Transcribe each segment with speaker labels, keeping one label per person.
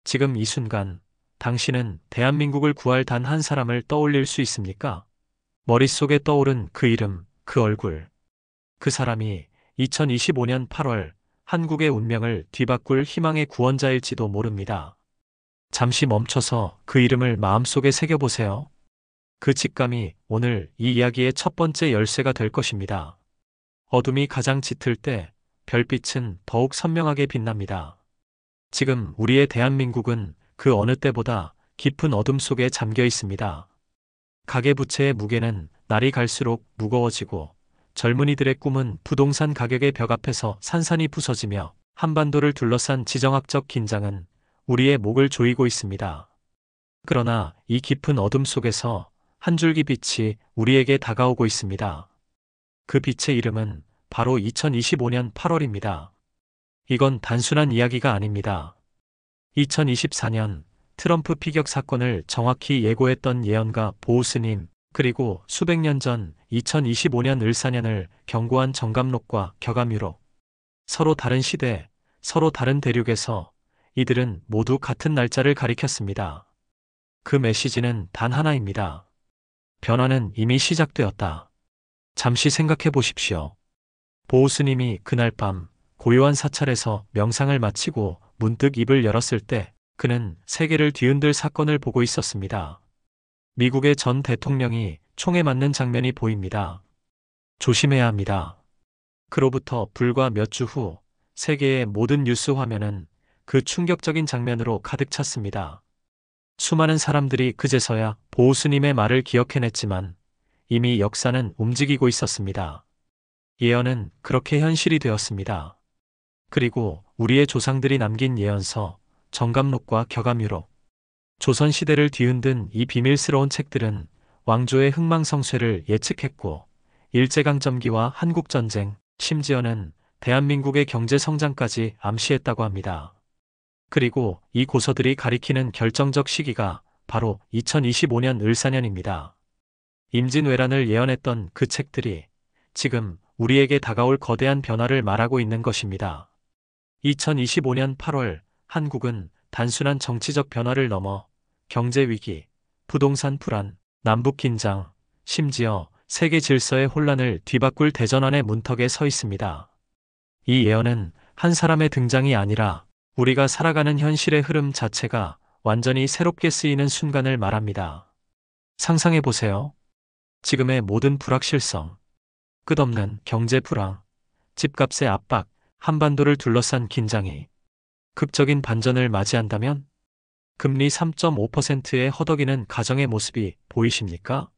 Speaker 1: 지금 이 순간, 당신은 대한민국을 구할 단 한 사람을 떠올릴 수 있습니까? 머릿속에 떠오른 그 이름, 그 얼굴. 그 사람이 2025년 8월 한국의 운명을 뒤바꿀 희망의 구원자일지도 모릅니다. 잠시 멈춰서 그 이름을 마음속에 새겨보세요. 그 직감이 오늘 이 이야기의 첫 번째 열쇠가 될 것입니다. 어둠이 가장 짙을 때 별빛은 더욱 선명하게 빛납니다. 지금 우리의 대한민국은 그 어느 때보다 깊은 어둠 속에 잠겨 있습니다. 가계부채의 무게는 날이 갈수록 무거워지고 젊은이들의 꿈은 부동산 가격의 벽 앞에서 산산이 부서지며 한반도를 둘러싼 지정학적 긴장은 우리의 목을 조이고 있습니다. 그러나 이 깊은 어둠 속에서 한 줄기 빛이 우리에게 다가오고 있습니다. 그 빛의 이름은 바로 2025년 8월입니다. 이건 단순한 이야기가 아닙니다. 2024년 트럼프 피격 사건을 정확히 예고했던 예언가 보우스님, 그리고 수백 년 전 2025년 을사년을 경고한 정감록과 격암유록. 서로 다른 시대, 서로 다른 대륙에서 이들은 모두 같은 날짜를 가리켰습니다. 그 메시지는 단 하나입니다. 변화는 이미 시작되었다. 잠시 생각해 보십시오. 보우스님이 그날 밤 고요한 사찰에서 명상을 마치고 문득 입을 열었을 때 그는 세계를 뒤흔들 사건을 보고 있었습니다. 미국의 전 대통령이 총에 맞는 장면이 보입니다. 조심해야 합니다. 그로부터 불과 몇 주 후 세계의 모든 뉴스 화면은 그 충격적인 장면으로 가득 찼습니다. 수많은 사람들이 그제서야 보우스님의 말을 기억해냈지만 이미 역사는 움직이고 있었습니다. 예언은 그렇게 현실이 되었습니다. 그리고 우리의 조상들이 남긴 예언서, 정감록과 격암유록, 조선시대를 뒤흔든 이 비밀스러운 책들은 왕조의 흥망성쇠를 예측했고 일제강점기와 한국전쟁, 심지어는 대한민국의 경제 성장까지 암시했다고 합니다. 그리고 이 고서들이 가리키는 결정적 시기가 바로 2025년 을사년입니다. 임진왜란을 예언했던 그 책들이 지금 우리에게 다가올 거대한 변화를 말하고 있는 것입니다. 2025년 8월 한국은 단순한 정치적 변화를 넘어 경제위기, 부동산 불안, 남북 긴장, 심지어 세계 질서의 혼란을 뒤바꿀 대전환의 문턱에 서 있습니다. 이 예언은 한 사람의 등장이 아니라 우리가 살아가는 현실의 흐름 자체가 완전히 새롭게 쓰이는 순간을 말합니다. 상상해 보세요. 지금의 모든 불확실성, 끝없는 경제 불황, 집값의 압박, 한반도를 둘러싼 긴장이 극적인 반전을 맞이한다면 금리 3.5%의 허덕이는 가정의 모습이 보이십니까?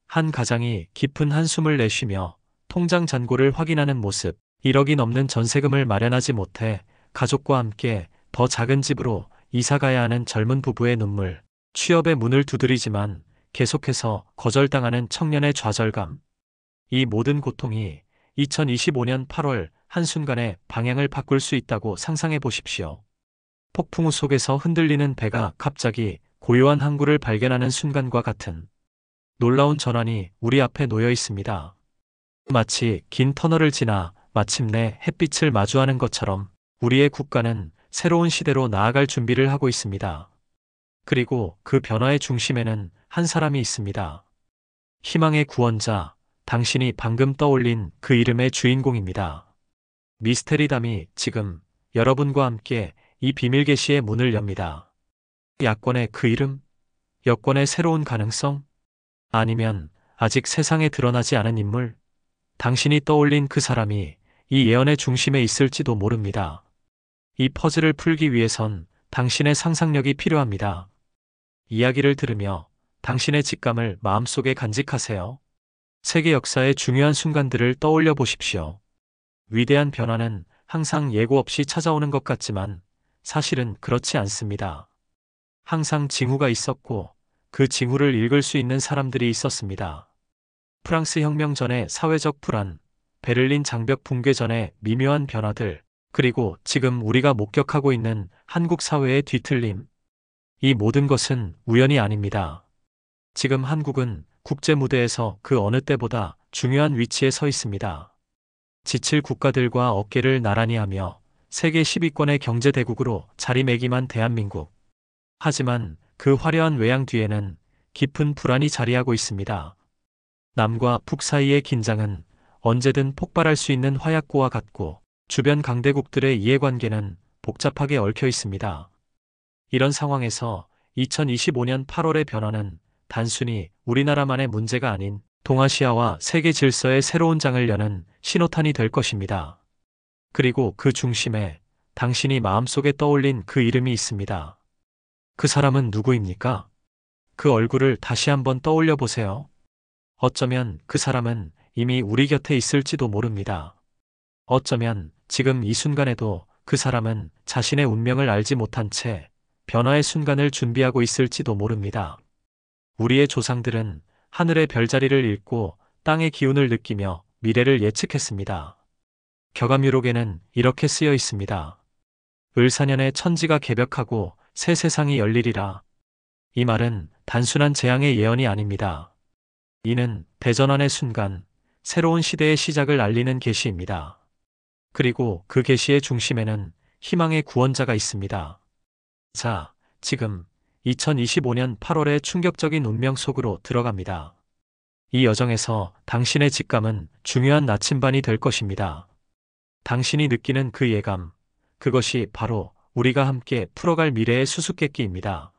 Speaker 1: 한 가장이 깊은 한숨을 내쉬며 통장 잔고를 확인하는 모습, 1억이 넘는 전세금을 마련하지 못해 가족과 함께 더 작은 집으로 이사가야 하는 젊은 부부의 눈물, 취업의 문을 두드리지만 계속해서 거절당하는 청년의 좌절감. 이 모든 고통이 2025년 8월 한순간에 방향을 바꿀 수 있다고 상상해 보십시오. 폭풍우 속에서 흔들리는 배가 갑자기 고요한 항구를 발견하는 순간과 같은 놀라운 전환이 우리 앞에 놓여 있습니다. 마치 긴 터널을 지나 마침내 햇빛을 마주하는 것처럼 우리의 국가는 새로운 시대로 나아갈 준비를 하고 있습니다. 그리고 그 변화의 중심에는 한 사람이 있습니다. 희망의 구원자, 당신이 방금 떠올린 그 이름의 주인공입니다. 미스테리담이 지금 여러분과 함께 이 비밀 계시의 문을 엽니다. 야권의 그 이름? 여권의 새로운 가능성? 아니면 아직 세상에 드러나지 않은 인물? 당신이 떠올린 그 사람이 이 예언의 중심에 있을지도 모릅니다. 이 퍼즐을 풀기 위해선 당신의 상상력이 필요합니다. 이야기를 들으며 당신의 직감을 마음속에 간직하세요. 세계 역사의 중요한 순간들을 떠올려 보십시오. 위대한 변화는 항상 예고 없이 찾아오는 것 같지만 사실은 그렇지 않습니다. 항상 징후가 있었고 그 징후를 읽을 수 있는 사람들이 있었습니다. 프랑스 혁명 전의 사회적 불안, 베를린 장벽 붕괴 전의 미묘한 변화들, 그리고 지금 우리가 목격하고 있는 한국 사회의 뒤틀림. 이 모든 것은 우연이 아닙니다. 지금 한국은 국제 무대에서 그 어느 때보다 중요한 위치에 서 있습니다. 지칠 국가들과 어깨를 나란히 하며 세계 10위권의 경제 대국으로 자리매김한 대한민국. 하지만 그 화려한 외양 뒤에는 깊은 불안이 자리하고 있습니다. 남과 북 사이의 긴장은 언제든 폭발할 수 있는 화약고와 같고 주변 강대국들의 이해관계는 복잡하게 얽혀 있습니다. 이런 상황에서 2025년 8월의 변화는 단순히 우리나라만의 문제가 아닌 동아시아와 세계 질서의 새로운 장을 여는 신호탄이 될 것입니다. 그리고 그 중심에 당신이 마음속에 떠올린 그 이름이 있습니다. 그 사람은 누구입니까? 그 얼굴을 다시 한번 떠올려 보세요. 어쩌면 그 사람은 이미 우리 곁에 있을지도 모릅니다. 어쩌면 지금 이 순간에도 그 사람은 자신의 운명을 알지 못한 채 변화의 순간을 준비하고 있을지도 모릅니다. 우리의 조상들은 하늘의 별자리를 읽고 땅의 기운을 느끼며 미래를 예측했습니다. 격암유록에는 이렇게 쓰여 있습니다. 을사년에 천지가 개벽하고 새 세상이 열리리라. 이 말은 단순한 재앙의 예언이 아닙니다. 이는 대전환의 순간, 새로운 시대의 시작을 알리는 계시입니다. 그리고 그 계시의 중심에는 희망의 구원자가 있습니다. 자, 지금 2025년 8월의 충격적인 운명 속으로 들어갑니다. 이 여정에서 당신의 직감은 중요한 나침반이 될 것입니다. 당신이 느끼는 그 예감, 그것이 바로 우리가 함께 풀어갈 미래의 수수께끼입니다.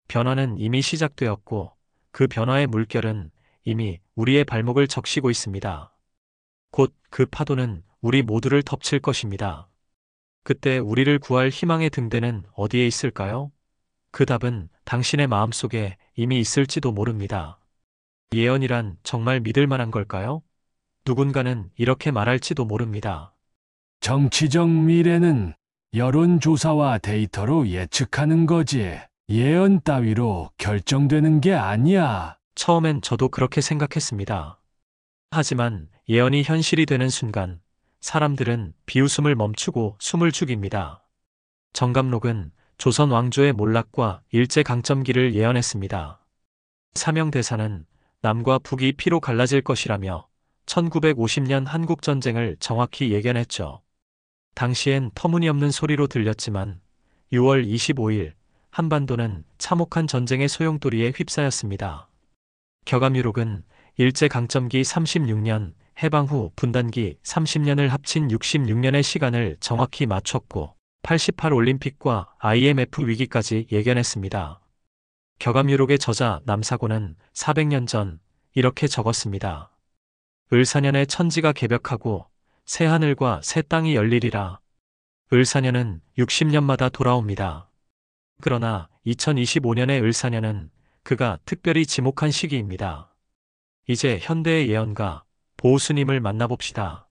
Speaker 1: 변화는 이미 시작되었고 그 변화의 물결은 이미 우리의 발목을 적시고 있습니다. 곧 그 파도는 우리 모두를 덮칠 것입니다. 그때 우리를 구할 희망의 등대는 어디에 있을까요? 그 답은 당신의 마음속에 이미 있을지도 모릅니다. 예언이란 정말 믿을 만한 걸까요? 누군가는 이렇게 말할지도 모릅니다.
Speaker 2: 정치적 미래는 여론조사와 데이터로 예측하는 거지. 예언 따위로 결정되는 게 아니야.
Speaker 1: 처음엔 저도 그렇게 생각했습니다. 하지만 예언이 현실이 되는 순간 사람들은 비웃음을 멈추고 숨을 죽입니다. 정감록은 조선 왕조의 몰락과 일제강점기를 예언했습니다. 사명대사는 남과 북이 피로 갈라질 것이라며 1950년 한국전쟁을 정확히 예견했죠. 당시엔 터무니없는 소리로 들렸지만 6월 25일 한반도는 참혹한 전쟁의 소용돌이에 휩싸였습니다. 격암유록은 일제강점기 36년, 해방 후 분단기 30년을 합친 66년의 시간을 정확히 맞췄고 88 올림픽과 IMF 위기까지 예견했습니다. 격암유록의 저자 남사고는 400년 전 이렇게 적었습니다. 을사년에 천지가 개벽하고 새 하늘과 새 땅이 열리리라. 을사년은 60년마다 돌아옵니다. 그러나 2025년의 을사년은 그가 특별히 지목한 시기입니다. 이제 현대의 예언가 보우스님을 만나봅시다.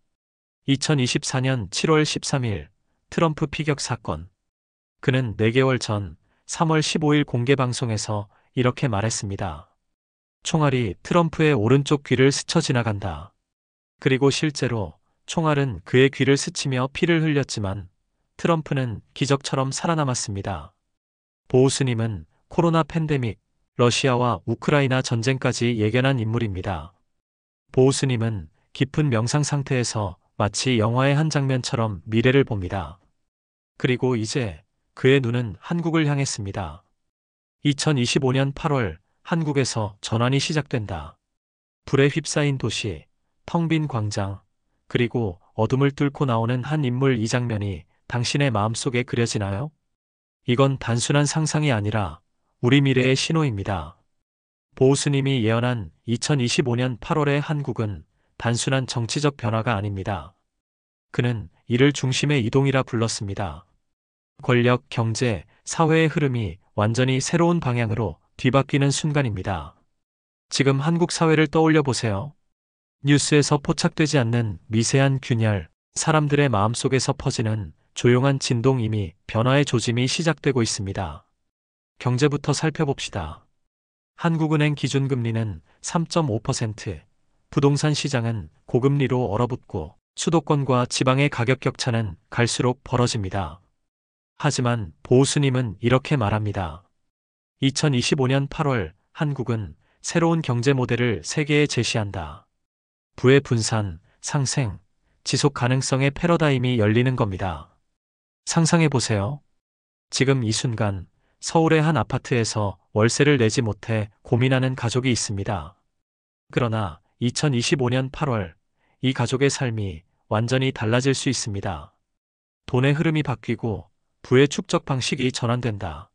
Speaker 1: 2024년 7월 13일 트럼프 피격 사건. 그는 4개월 전 3월 15일 공개 방송에서 이렇게 말했습니다. 총알이 트럼프의 오른쪽 귀를 스쳐 지나간다. 그리고 실제로 총알은 그의 귀를 스치며 피를 흘렸지만 트럼프는 기적처럼 살아남았습니다. 보우스님은 코로나 팬데믹, 러시아와 우크라이나 전쟁까지 예견한 인물입니다. 보우스님은 깊은 명상 상태에서 마치 영화의 한 장면처럼 미래를 봅니다. 그리고 이제 그의 눈은 한국을 향했습니다. 2025년 8월 한국에서 전환이 시작된다. 불에 휩싸인 도시, 텅 빈 광장, 그리고 어둠을 뚫고 나오는 한 인물. 이 장면이 당신의 마음속에 그려지나요? 이건 단순한 상상이 아니라 우리 미래의 신호입니다. 보우스님이 예언한 2025년 8월의 한국은 단순한 정치적 변화가 아닙니다. 그는 이를 중심의 이동이라 불렀습니다. 권력, 경제, 사회의 흐름이 완전히 새로운 방향으로 뒤바뀌는 순간입니다. 지금 한국 사회를 떠올려 보세요. 뉴스에서 포착되지 않는 미세한 균열, 사람들의 마음속에서 퍼지는 조용한 진동. 이미 변화의 조짐이 시작되고 있습니다. 경제부터 살펴봅시다. 한국은행 기준금리는 3.5%, 부동산 시장은 고금리로 얼어붙고 수도권과 지방의 가격 격차는 갈수록 벌어집니다. 하지만 보우스님은 이렇게 말합니다. 2025년 8월 한국은 새로운 경제 모델을 세계에 제시한다. 부의 분산, 상생, 지속 가능성의 패러다임이 열리는 겁니다. 상상해 보세요. 지금 이 순간 서울의 한 아파트에서 월세를 내지 못해 고민하는 가족이 있습니다. 그러나 2025년 8월 이 가족의 삶이 완전히 달라질 수 있습니다. 돈의 흐름이 바뀌고 부의 축적 방식이 전환된다.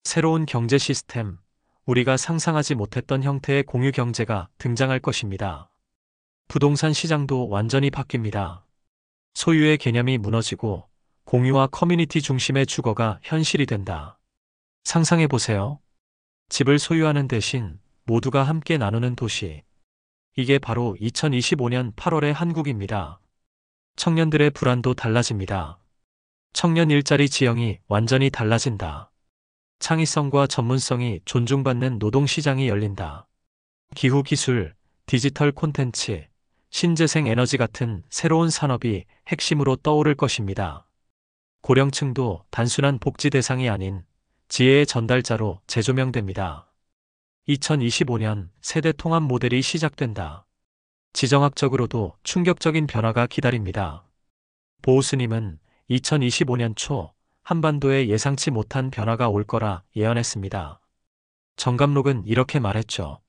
Speaker 1: 새로운 경제 시스템, 우리가 상상하지 못했던 형태의 공유 경제가 등장할 것입니다. 부동산 시장도 완전히 바뀝니다. 소유의 개념이 무너지고 공유와 커뮤니티 중심의 주거가 현실이 된다. 상상해 보세요. 집을 소유하는 대신 모두가 함께 나누는 도시. 이게 바로 2025년 8월의 한국입니다. 청년들의 불안도 달라집니다. 청년 일자리 지형이 완전히 달라진다. 창의성과 전문성이 존중받는 노동시장이 열린다. 기후기술, 디지털 콘텐츠, 신재생 에너지 같은 새로운 산업이 핵심으로 떠오를 것입니다. 고령층도 단순한 복지 대상이 아닌 지혜의 전달자로 재조명됩니다. 2025년 세대 통합 모델이 시작된다. 지정학적으로도 충격적인 변화가 기다립니다. 보우스님은 2025년 초 한반도에 예상치 못한 변화가 올 거라 예언했습니다. 정감록은 이렇게 말했죠.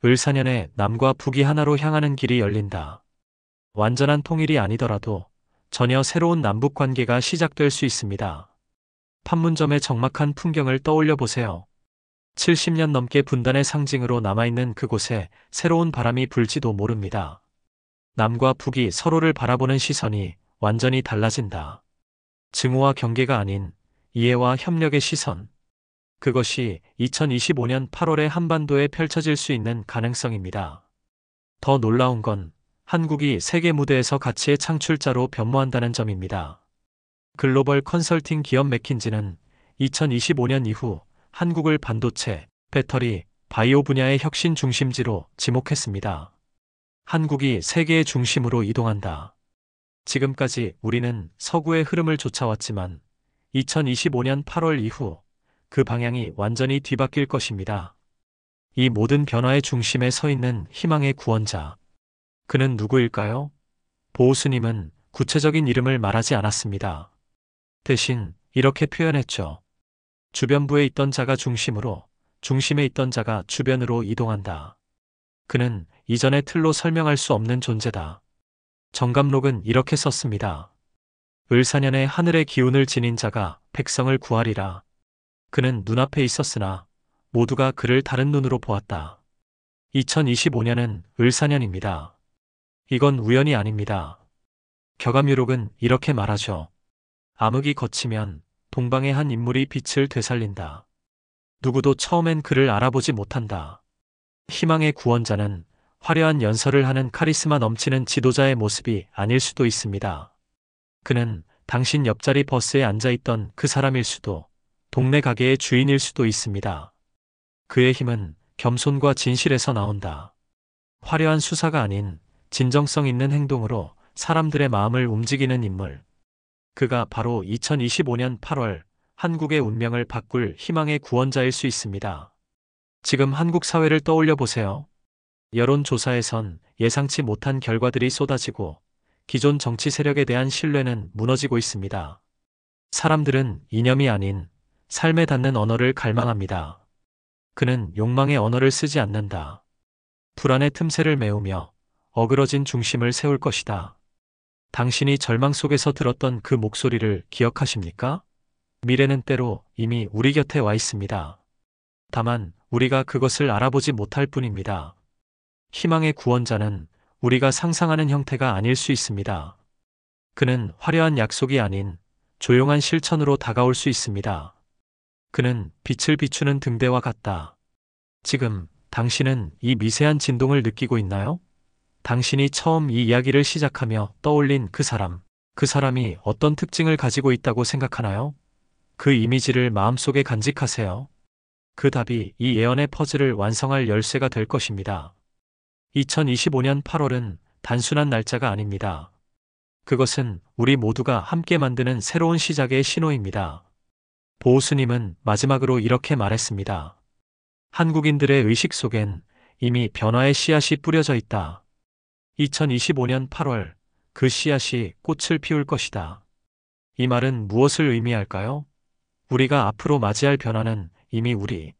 Speaker 1: 을사년에 남과 북이 하나로 향하는 길이 열린다. 완전한 통일이 아니더라도 전혀 새로운 남북 관계가 시작될 수 있습니다. 판문점의 적막한 풍경을 떠올려 보세요. 70년 넘게 분단의 상징으로 남아있는 그곳에 새로운 바람이 불지도 모릅니다. 남과 북이 서로를 바라보는 시선이 완전히 달라진다. 증오와 경계가 아닌 이해와 협력의 시선. 그것이 2025년 8월에 한반도에 펼쳐질 수 있는 가능성입니다. 더 놀라운 건 한국이 세계 무대에서 가치의 창출자로 변모한다는 점입니다. 글로벌 컨설팅 기업 맥킨지는 2025년 이후 한국을 반도체, 배터리, 바이오 분야의 혁신 중심지로 지목했습니다. 한국이 세계의 중심으로 이동한다. 지금까지 우리는 서구의 흐름을 쫓아왔지만 2025년 8월 이후 그 방향이 완전히 뒤바뀔 것입니다. 이 모든 변화의 중심에 서 있는 희망의 구원자. 그는 누구일까요? 보우스님은 구체적인 이름을 말하지 않았습니다. 대신 이렇게 표현했죠. 주변부에 있던 자가 중심으로, 중심에 있던 자가 주변으로 이동한다. 그는 이전의 틀로 설명할 수 없는 존재다. 정감록은 이렇게 썼습니다. 을사년에 하늘의 기운을 지닌 자가 백성을 구하리라. 그는 눈앞에 있었으나 모두가 그를 다른 눈으로 보았다. 2025년은 을사년입니다. 이건 우연이 아닙니다. 격암유록은 이렇게 말하죠. 암흑이 걷히면 동방의 한 인물이 빛을 되살린다. 누구도 처음엔 그를 알아보지 못한다. 희망의 구원자는 화려한 연설을 하는 카리스마 넘치는 지도자의 모습이 아닐 수도 있습니다. 그는 당신 옆자리 버스에 앉아있던 그 사람일 수도, 동네 가게의 주인일 수도 있습니다. 그의 힘은 겸손과 진실에서 나온다. 화려한 수사가 아닌 진정성 있는 행동으로 사람들의 마음을 움직이는 인물. 그가 바로 2025년 8월 한국의 운명을 바꿀 희망의 구원자일 수 있습니다. 지금 한국 사회를 떠올려 보세요. 여론조사에선 예상치 못한 결과들이 쏟아지고 기존 정치 세력에 대한 신뢰는 무너지고 있습니다. 사람들은 이념이 아닌 삶에 닿는 언어를 갈망합니다. 그는 욕망의 언어를 쓰지 않는다. 불안의 틈새를 메우며 어그러진 중심을 세울 것이다. 당신이 절망 속에서 들었던 그 목소리를 기억하십니까? 미래는 때로 이미 우리 곁에 와 있습니다. 다만 우리가 그것을 알아보지 못할 뿐입니다. 희망의 구원자는 우리가 상상하는 형태가 아닐 수 있습니다. 그는 화려한 약속이 아닌 조용한 실천으로 다가올 수 있습니다. 그는 빛을 비추는 등대와 같다. 지금 당신은 이 미세한 진동을 느끼고 있나요? 당신이 처음 이 이야기를 시작하며 떠올린 그 사람이 어떤 특징을 가지고 있다고 생각하나요? 그 이미지를 마음속에 간직하세요. 그 답이 이 예언의 퍼즐을 완성할 열쇠가 될 것입니다. 2025년 8월은 단순한 날짜가 아닙니다. 그것은 우리 모두가 함께 만드는 새로운 시작의 신호입니다. 보우스님은 마지막으로 이렇게 말했습니다. 한국인들의 의식 속엔 이미 변화의 씨앗이 뿌려져 있다. 2025년 8월 그 씨앗이 꽃을 피울 것이다. 이 말은 무엇을 의미할까요? 우리가 앞으로 맞이할 변화는 이미 우리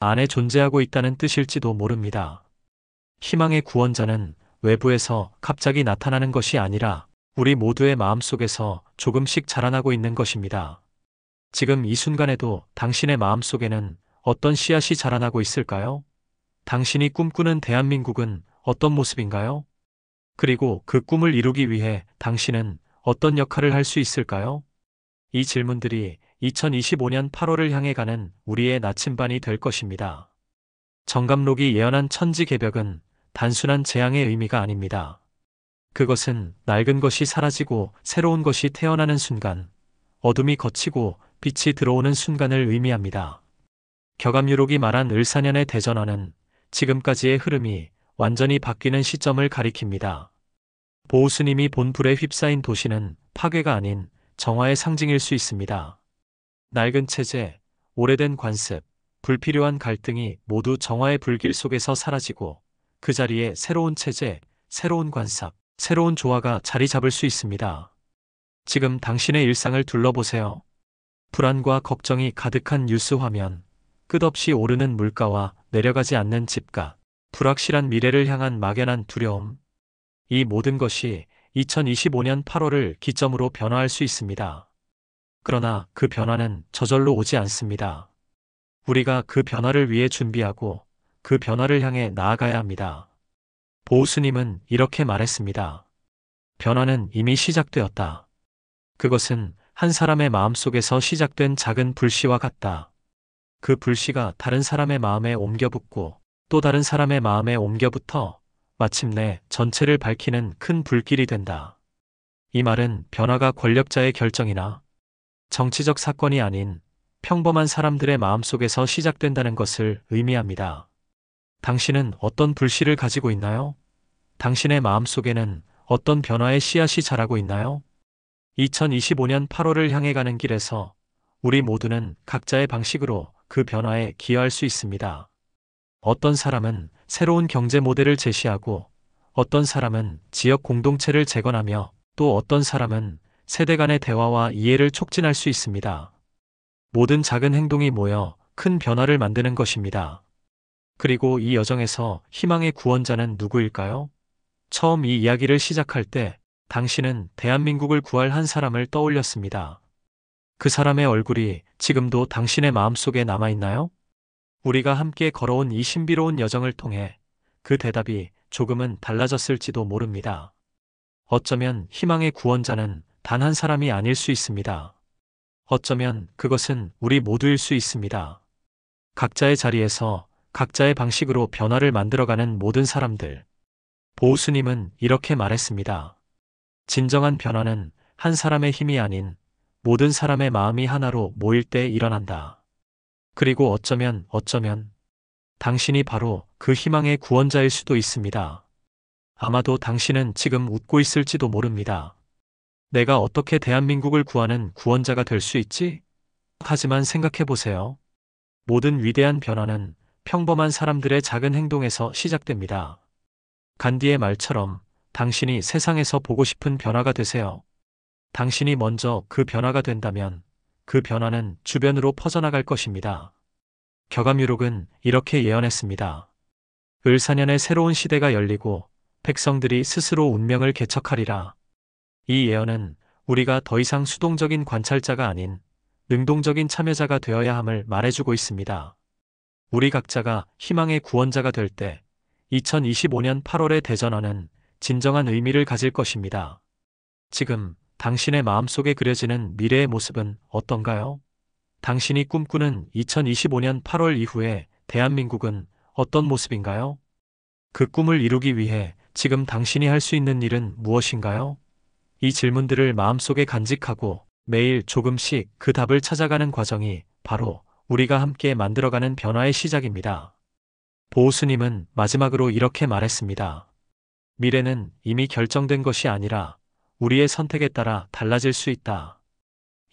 Speaker 1: 안에 존재하고 있다는 뜻일지도 모릅니다. 희망의 구원자는 외부에서 갑자기 나타나는 것이 아니라 우리 모두의 마음속에서 조금씩 자라나고 있는 것입니다. 지금 이 순간에도 당신의 마음속에는 어떤 씨앗이 자라나고 있을까요? 당신이 꿈꾸는 대한민국은 어떤 모습인가요? 그리고 그 꿈을 이루기 위해 당신은 어떤 역할을 할 수 있을까요? 이 질문들이 2025년 8월을 향해 가는 우리의 나침반이 될 것입니다. 정감록이 예언한 천지개벽은 단순한 재앙의 의미가 아닙니다. 그것은 낡은 것이 사라지고 새로운 것이 태어나는 순간, 어둠이 걷히고 빛이 들어오는 순간을 의미합니다. 격암유록이 말한 을사년의 대전환은 지금까지의 흐름이 완전히 바뀌는 시점을 가리킵니다. 보우스님이 본 불에 휩싸인 도시는 파괴가 아닌 정화의 상징일 수 있습니다. 낡은 체제, 오래된 관습, 불필요한 갈등이 모두 정화의 불길 속에서 사라지고 그 자리에 새로운 체제, 새로운 관습, 새로운 조화가 자리 잡을 수 있습니다. 지금 당신의 일상을 둘러보세요. 불안과 걱정이 가득한 뉴스 화면, 끝없이 오르는 물가와 내려가지 않는 집값, 불확실한 미래를 향한 막연한 두려움. 이 모든 것이 2025년 8월을 기점으로 변화할 수 있습니다. 그러나 그 변화는 저절로 오지 않습니다. 우리가 그 변화를 위해 준비하고 그 변화를 향해 나아가야 합니다. 보우스님은 이렇게 말했습니다. 변화는 이미 시작되었다. 그것은 한 사람의 마음속에서 시작된 작은 불씨와 같다. 그 불씨가 다른 사람의 마음에 옮겨붙고 또 다른 사람의 마음에 옮겨붙어 마침내 전체를 밝히는 큰 불길이 된다. 이 말은 변화가 권력자의 결정이나 정치적 사건이 아닌 평범한 사람들의 마음속에서 시작된다는 것을 의미합니다. 당신은 어떤 불씨를 가지고 있나요? 당신의 마음속에는 어떤 변화의 씨앗이 자라고 있나요? 2025년 8월을 향해 가는 길에서 우리 모두는 각자의 방식으로 그 변화에 기여할 수 있습니다. 어떤 사람은 새로운 경제 모델을 제시하고 어떤 사람은 지역 공동체를 재건하며 또 어떤 사람은 세대 간의 대화와 이해를 촉진할 수 있습니다. 모든 작은 행동이 모여 큰 변화를 만드는 것입니다. 그리고 이 여정에서 희망의 구원자는 누구일까요? 처음 이 이야기를 시작할 때 당신은 대한민국을 구할 한 사람을 떠올렸습니다. 그 사람의 얼굴이 지금도 당신의 마음속에 남아있나요? 우리가 함께 걸어온 이 신비로운 여정을 통해 그 대답이 조금은 달라졌을지도 모릅니다. 어쩌면 희망의 구원자는 단 한 사람이 아닐 수 있습니다. 어쩌면 그것은 우리 모두일 수 있습니다. 각자의 자리에서 각자의 방식으로 변화를 만들어가는 모든 사람들. 보우스님은 이렇게 말했습니다. 진정한 변화는 한 사람의 힘이 아닌 모든 사람의 마음이 하나로 모일 때 일어난다. 그리고 어쩌면 당신이 바로 그 희망의 구원자일 수도 있습니다. 아마도 당신은 지금 웃고 있을지도 모릅니다. 내가 어떻게 대한민국을 구하는 구원자가 될 수 있지? 하지만 생각해 보세요. 모든 위대한 변화는 평범한 사람들의 작은 행동에서 시작됩니다. 간디의 말처럼 당신이 세상에서 보고 싶은 변화가 되세요. 당신이 먼저 그 변화가 된다면 그 변화는 주변으로 퍼져나갈 것입니다. 격암유록은 이렇게 예언했습니다. 을사년의 새로운 시대가 열리고 백성들이 스스로 운명을 개척하리라. 이 예언은 우리가 더 이상 수동적인 관찰자가 아닌 능동적인 참여자가 되어야 함을 말해주고 있습니다. 우리 각자가 희망의 구원자가 될 때 2025년 8월의 대전환은 진정한 의미를 가질 것입니다. 지금 당신의 마음속에 그려지는 미래의 모습은 어떤가요? 당신이 꿈꾸는 2025년 8월 이후에 대한민국은 어떤 모습인가요? 그 꿈을 이루기 위해 지금 당신이 할 수 있는 일은 무엇인가요? 이 질문들을 마음속에 간직하고 매일 조금씩 그 답을 찾아가는 과정이 바로 우리가 함께 만들어가는 변화의 시작입니다. 보우스님은 마지막으로 이렇게 말했습니다. 미래는 이미 결정된 것이 아니라 우리의 선택에 따라 달라질 수 있다.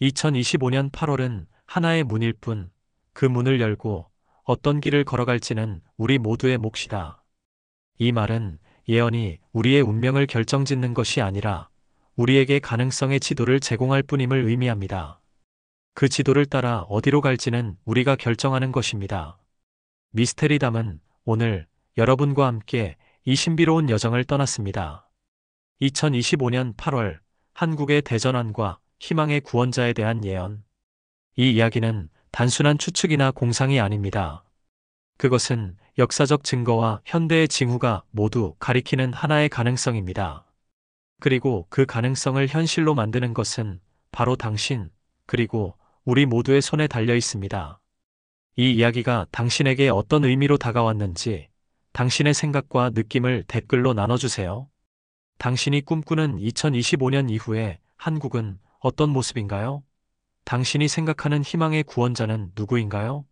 Speaker 1: 2025년 8월은 하나의 문일 뿐, 그 문을 열고 어떤 길을 걸어갈지는 우리 모두의 몫이다. 이 말은 예언이 우리의 운명을 결정짓는 것이 아니라 우리에게 가능성의 지도를 제공할 뿐임을 의미합니다. 그 지도를 따라 어디로 갈지는 우리가 결정하는 것입니다. 미스테리담은 오늘 여러분과 함께 이 신비로운 여정을 떠났습니다. 2025년 8월 한국의 대전환과 희망의 구원자에 대한 예언. 이 이야기는 단순한 추측이나 공상이 아닙니다. 그것은 역사적 증거와 현대의 징후가 모두 가리키는 하나의 가능성입니다. 그리고 그 가능성을 현실로 만드는 것은 바로 당신, 그리고 우리 모두의 손에 달려 있습니다. 이 이야기가 당신에게 어떤 의미로 다가왔는지 당신의 생각과 느낌을 댓글로 나눠주세요. 당신이 꿈꾸는 2025년 이후에 한국은 어떤 모습인가요? 당신이 생각하는 희망의 구원자는 누구인가요?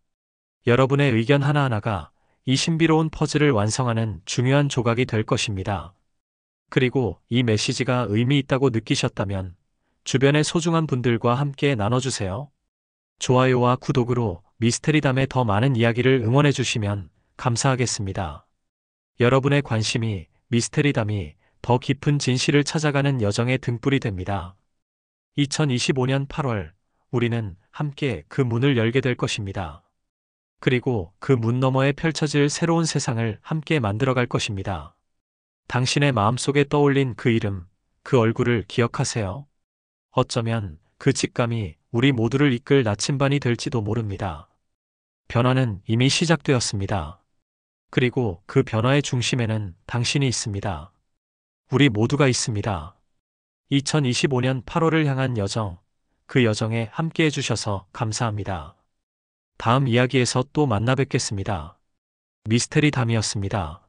Speaker 1: 여러분의 의견 하나하나가 이 신비로운 퍼즐을 완성하는 중요한 조각이 될 것입니다. 그리고 이 메시지가 의미 있다고 느끼셨다면 주변의 소중한 분들과 함께 나눠주세요. 좋아요와 구독으로 미스테리담의 더 많은 이야기를 응원해 주시면 감사하겠습니다. 여러분의 관심이 미스테리담이 더 깊은 진실을 찾아가는 여정의 등불이 됩니다. 2025년 8월 우리는 함께 그 문을 열게 될 것입니다. 그리고 그 문 너머에 펼쳐질 새로운 세상을 함께 만들어갈 것입니다. 당신의 마음속에 떠올린 그 이름, 그 얼굴을 기억하세요. 어쩌면 그 직감이 우리 모두를 이끌 나침반이 될지도 모릅니다. 변화는 이미 시작되었습니다. 그리고 그 변화의 중심에는 당신이 있습니다. 우리 모두가 있습니다. 2025년 8월을 향한 여정, 그 여정에 함께 해주셔서 감사합니다. 다음 이야기에서 또 만나 뵙겠습니다. 미스테리담이었습니다.